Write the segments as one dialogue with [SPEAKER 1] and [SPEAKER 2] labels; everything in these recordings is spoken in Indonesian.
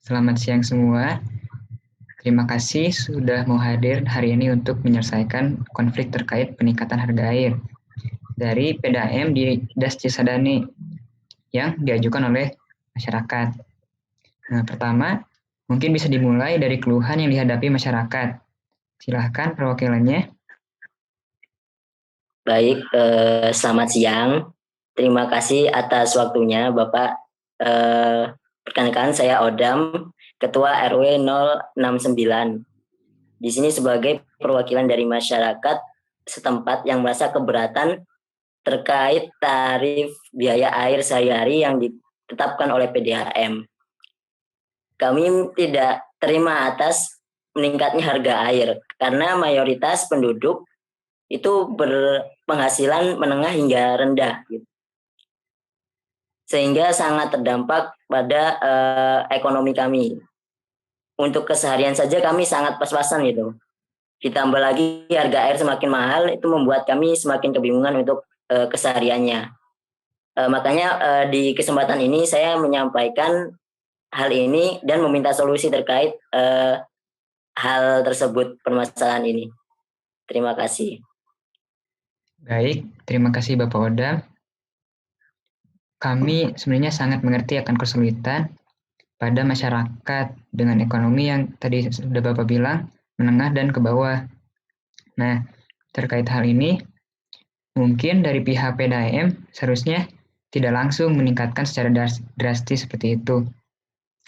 [SPEAKER 1] Selamat siang semua. Terima kasih sudah mau hadir hari ini untuk menyelesaikan konflik terkait peningkatan harga air dari PDAM di Das Cisadane yang diajukan oleh masyarakat. Nah, pertama, mungkin bisa dimulai dari keluhan yang dihadapi masyarakat. Silahkan perwakilannya.
[SPEAKER 2] Baik, selamat siang. Terima kasih atas waktunya, Bapak. Perkenalkan, saya Odam, Ketua RW 069. Di sini sebagai perwakilan dari masyarakat setempat yang merasa keberatan terkait tarif biaya air sehari-hari yang ditetapkan oleh PDAM. Kami tidak terima atas meningkatnya harga air karena mayoritas penduduk itu berpenghasilan menengah hingga rendah, gitu. Sehingga sangat terdampak pada ekonomi kami. Untuk keseharian saja kami sangat pas-pasan gitu. Ditambah lagi harga air semakin mahal, itu membuat kami semakin kebingungan untuk kesehariannya. Makanya di kesempatan ini saya menyampaikan hal ini dan meminta solusi terkait hal tersebut, permasalahan ini. Terima kasih.
[SPEAKER 1] Baik, terima kasih Bapak Odam. Kami sebenarnya sangat mengerti akan kesulitan pada masyarakat dengan ekonomi yang tadi sudah Bapak bilang menengah dan ke bawah. Nah, terkait hal ini, mungkin dari pihak PDAM seharusnya tidak langsung meningkatkan secara drastis seperti itu.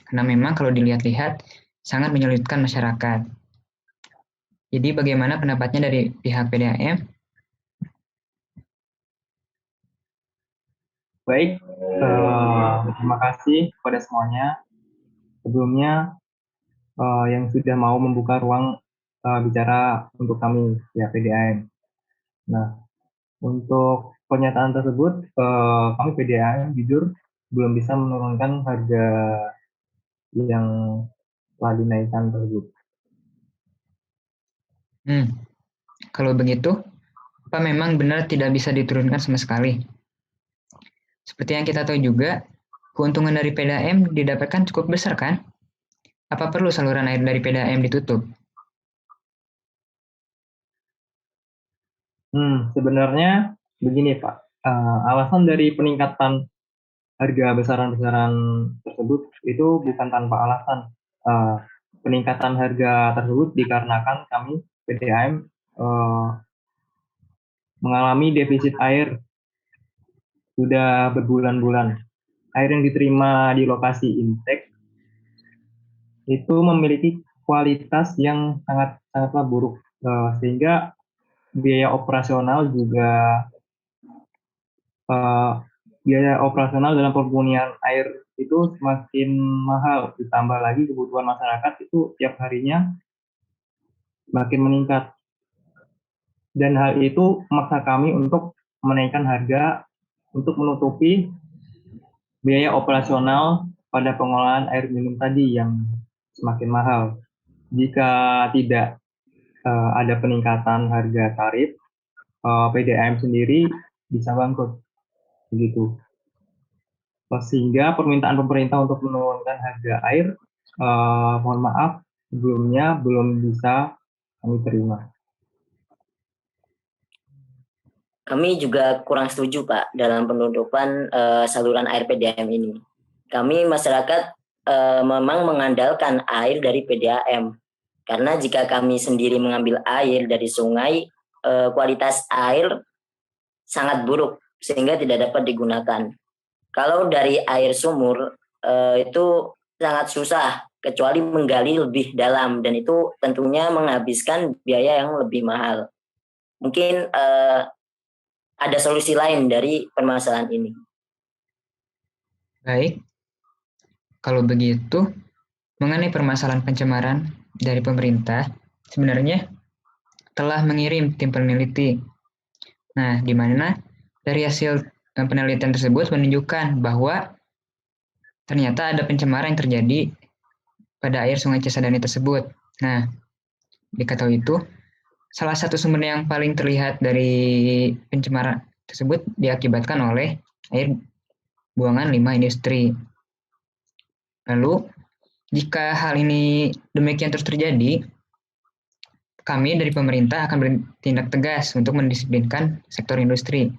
[SPEAKER 1] Karena memang kalau dilihat-lihat sangat menyulitkan masyarakat. Jadi bagaimana pendapatnya dari pihak PDAM?
[SPEAKER 3] Baik, terima kasih kepada semuanya. Sebelumnya, yang sudah mau membuka ruang bicara untuk kami, ya PDAM. Nah, untuk pernyataan tersebut, kami PDAM jujur belum bisa menurunkan harga yang telah dinaikkan tersebut.
[SPEAKER 1] Kalau begitu, apa memang benar tidak bisa diturunkan sama sekali? Seperti yang kita tahu juga, keuntungan dari PDAM didapatkan cukup besar kan? Apa perlu saluran air dari PDAM ditutup?
[SPEAKER 3] Sebenarnya begini Pak, alasan dari peningkatan harga besaran-besaran tersebut itu bukan tanpa alasan. Peningkatan harga tersebut dikarenakan kami PDAM mengalami defisit air sudah berbulan-bulan. Air yang diterima di lokasi intake itu memiliki kualitas yang sangatlah buruk, sehingga biaya operasional juga biaya operasional dalam pemurnian air itu semakin mahal, ditambah lagi kebutuhan masyarakat itu tiap harinya semakin meningkat, dan hal itu memaksa kami untuk menaikkan harga untuk menutupi biaya operasional pada pengolahan air minum tadi yang semakin mahal. Jika tidak ada peningkatan harga tarif, PDAM sendiri bisa bangkrut, begitu. Sehingga permintaan pemerintah untuk menurunkan harga air, mohon maaf, sebelumnya belum bisa kami terima.
[SPEAKER 2] Kami juga kurang setuju Pak dalam penutupan saluran air PDAM ini. Kami masyarakat memang mengandalkan air dari PDAM, karena jika kami sendiri mengambil air dari sungai, kualitas air sangat buruk sehingga tidak dapat digunakan. Kalau dari air sumur itu sangat susah kecuali menggali lebih dalam, dan itu tentunya menghabiskan biaya yang lebih mahal. Mungkin ada solusi lain dari permasalahan ini.
[SPEAKER 1] Baik, kalau begitu, mengenai permasalahan pencemaran dari pemerintah, sebenarnya telah mengirim tim peneliti. Nah, di mana dari hasil penelitian tersebut menunjukkan bahwa ternyata ada pencemaran yang terjadi pada air Sungai Cisadane tersebut. Nah, diketahui itu, salah satu sumber yang paling terlihat dari pencemaran tersebut diakibatkan oleh air buangan limbah industri. Lalu, jika hal ini demikian terus terjadi, kami dari pemerintah akan bertindak tegas untuk mendisiplinkan sektor industri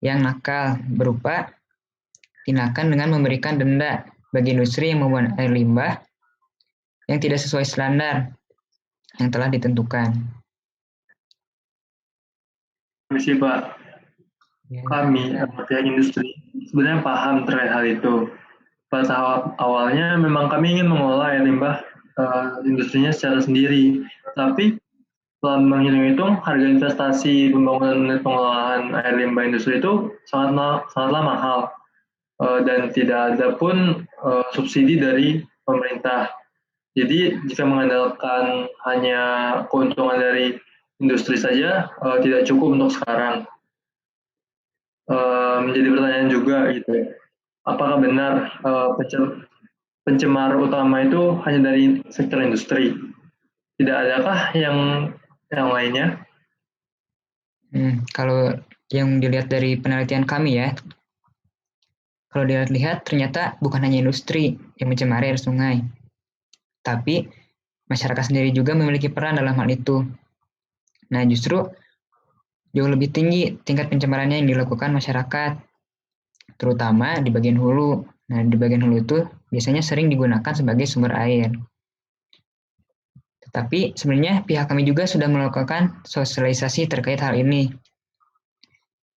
[SPEAKER 1] yang nakal berupa tindakan dengan memberikan denda bagi industri yang membuang air limbah yang tidak sesuai standar yang telah ditentukan.
[SPEAKER 3] Misi Pak,
[SPEAKER 1] Ya.
[SPEAKER 3] kami pihak industri sebenarnya paham terkait hal itu. Pada tahap awalnya memang kami ingin mengolah air limbah industrinya secara sendiri, tapi setelah menghitung-hitung harga investasi pembangunan unit pengolahan air limbah industri itu sangatlah mahal dan tidak ada pun subsidi dari pemerintah. Jadi jika mengandalkan hanya keuntungan dari industri saja tidak cukup untuk sekarang. Menjadi pertanyaan juga gitu, apakah benar pencemar utama itu hanya dari sektor industri? Tidak adakah yang lainnya?
[SPEAKER 1] Kalau yang dilihat dari penelitian kami ya, kalau dilihat ternyata bukan hanya industri yang mencemari air sungai, tapi masyarakat sendiri juga memiliki peran dalam hal itu. Nah, justru jauh lebih tinggi tingkat pencemarannya yang dilakukan masyarakat, terutama di bagian hulu. Nah, di bagian hulu itu biasanya sering digunakan sebagai sumber air. Tetapi sebenarnya pihak kami juga sudah melakukan sosialisasi terkait hal ini.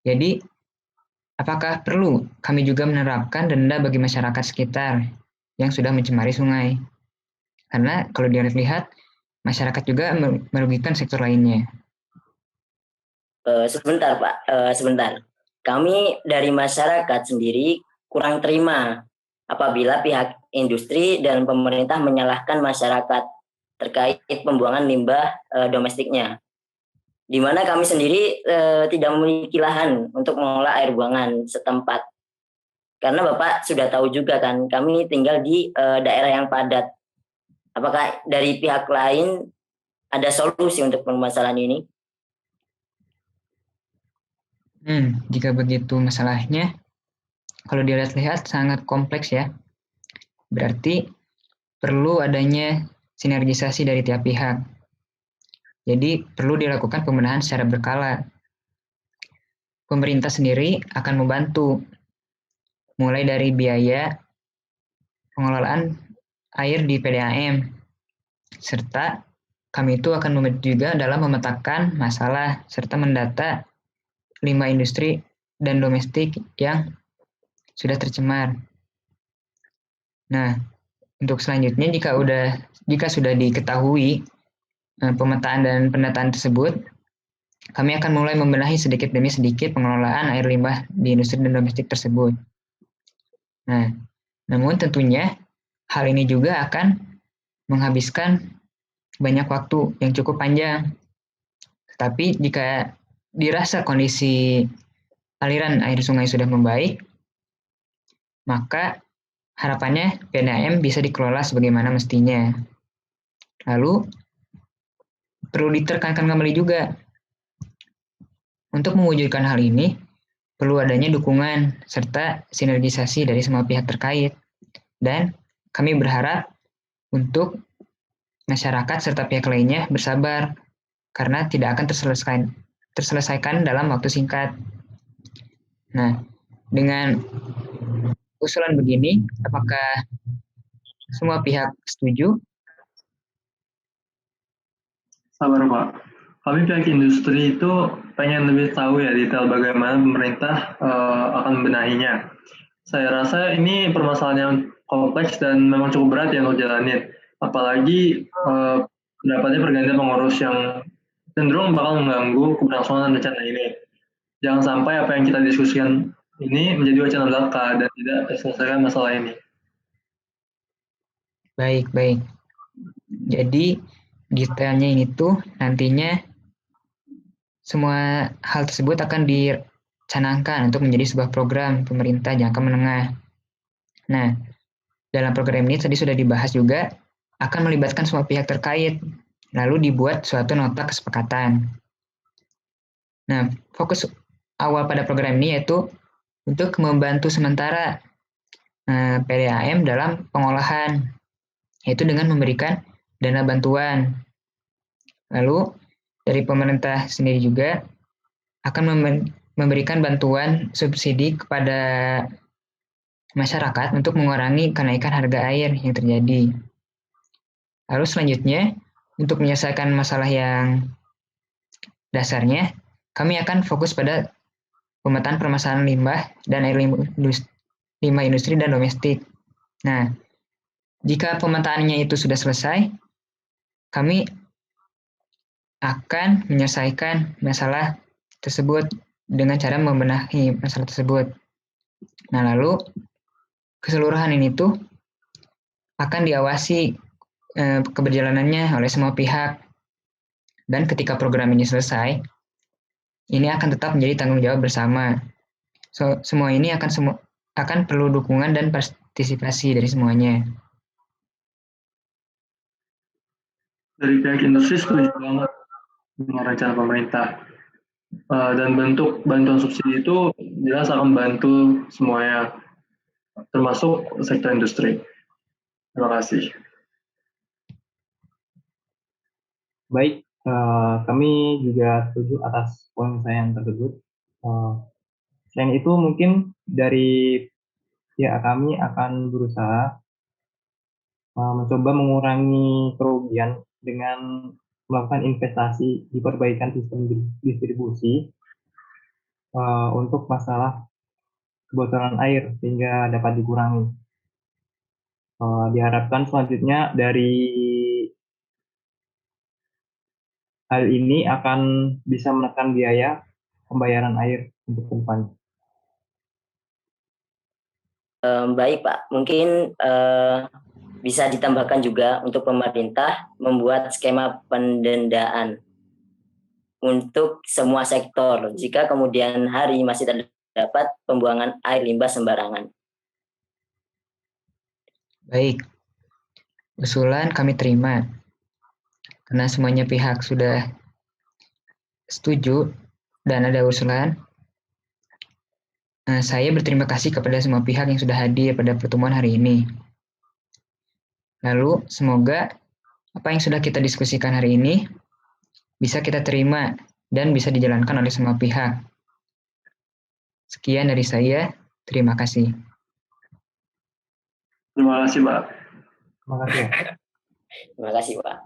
[SPEAKER 1] Jadi, apakah perlu kami juga menerapkan denda bagi masyarakat sekitar yang sudah mencemari sungai? Karena kalau dilihat, masyarakat juga merugikan sektor lainnya.
[SPEAKER 2] Sebentar Pak, sebentar. Kami dari masyarakat sendiri kurang terima apabila pihak industri dan pemerintah menyalahkan masyarakat terkait pembuangan limbah domestiknya. Di mana kami sendiri tidak memiliki lahan untuk mengolah air buangan setempat. Karena Bapak sudah tahu juga kan, kami tinggal di daerah yang padat. Apakah dari pihak lain ada solusi untuk permasalahan ini?
[SPEAKER 1] Jika begitu masalahnya, kalau dilihat-lihat sangat kompleks ya. Berarti perlu adanya sinergisasi dari tiap pihak. Jadi perlu dilakukan pembenahan secara berkala. Pemerintah sendiri akan membantu, mulai dari biaya pengelolaan air di PDAM, serta kami itu akan membantu juga dalam memetakan masalah serta mendata limbah industri dan domestik yang sudah tercemar. Nah, untuk selanjutnya jika sudah diketahui pemetaan dan pendataan tersebut, kami akan mulai membenahi sedikit demi sedikit pengelolaan air limbah di industri dan domestik tersebut. Nah, namun tentunya hal ini juga akan menghabiskan banyak waktu yang cukup panjang. Tapi jika dirasa kondisi aliran air sungai sudah membaik, maka harapannya PDAM bisa dikelola sebagaimana mestinya. Lalu, perlu ditekankan kembali juga, untuk mewujudkan hal ini, perlu adanya dukungan serta sinergisasi dari semua pihak terkait. Dan kami berharap untuk masyarakat serta pihak lainnya bersabar, karena tidak akan terselesaikan dalam waktu singkat. Nah, dengan usulan begini, apakah semua pihak setuju?
[SPEAKER 3] Sabar Pak, kami pihak industri itu pengen lebih tahu ya detail bagaimana pemerintah akan membenahinya. Saya rasa ini permasalahan yang kompleks dan memang cukup berat yang untuk jalanin. Apalagi pendapatnya pergantian pengurus yang cenderung bakal mengganggu keberlangsungan rencana ini. Jangan sampai apa yang kita diskusikan ini menjadi wacana belaka dan tidak terselesaikan masalah ini.
[SPEAKER 1] Baik. Jadi detailnya ini tuh nantinya semua hal tersebut akan dicanangkan untuk menjadi sebuah program pemerintah jangka menengah. Nah, dalam program ini tadi sudah dibahas juga akan melibatkan semua pihak terkait, lalu dibuat suatu nota kesepakatan. Nah, fokus awal pada program ini yaitu untuk membantu sementara PDAM dalam pengolahan yaitu dengan memberikan dana bantuan. Lalu dari pemerintah sendiri juga akan memberikan bantuan subsidi kepada masyarakat untuk mengurangi kenaikan harga air yang terjadi. Lalu selanjutnya, untuk menyelesaikan masalah yang dasarnya, kami akan fokus pada pemetaan permasalahan limbah dan air limbah industri dan domestik. Nah, jika pemetaannya itu sudah selesai, kami akan menyelesaikan masalah tersebut dengan cara membenahi masalah tersebut. Nah, lalu keseluruhan ini tuh akan diawasi keberjalanannya oleh semua pihak. Dan ketika program ini selesai, ini akan tetap menjadi tanggung jawab bersama. Semua ini akan perlu dukungan dan partisipasi dari semuanya.
[SPEAKER 4] Dari pihak industri setuju banget dengan rencana pemerintah. Dan bentuk bantuan subsidi itu jelas akan membantu semuanya, termasuk sektor industri. Terima kasih.
[SPEAKER 3] Baik, kami juga setuju atas poin saya yang tersebut. Selain itu mungkin dari pihak kami akan berusaha mencoba mengurangi kerugian dengan melakukan investasi di perbaikan sistem distribusi untuk masalah kebocoran air sehingga dapat dikurangi. Diharapkan selanjutnya dari hal ini akan bisa menekan biaya pembayaran air untuk kedepannya.
[SPEAKER 2] Baik Pak, mungkin bisa ditambahkan juga untuk pemerintah membuat skema pendendaan untuk semua sektor jika kemudian hari masih terdapat pembuangan air limbah sembarangan.
[SPEAKER 1] Baik, usulan kami terima. Karena semuanya pihak sudah setuju dan ada usulan, saya berterima kasih kepada semua pihak yang sudah hadir pada pertemuan hari ini. Lalu, semoga apa yang sudah kita diskusikan hari ini bisa kita terima dan bisa dijalankan oleh semua pihak. Sekian dari saya, terima kasih.
[SPEAKER 4] Terima kasih, Pak.
[SPEAKER 3] Terima kasih.
[SPEAKER 2] Terima kasih Pak.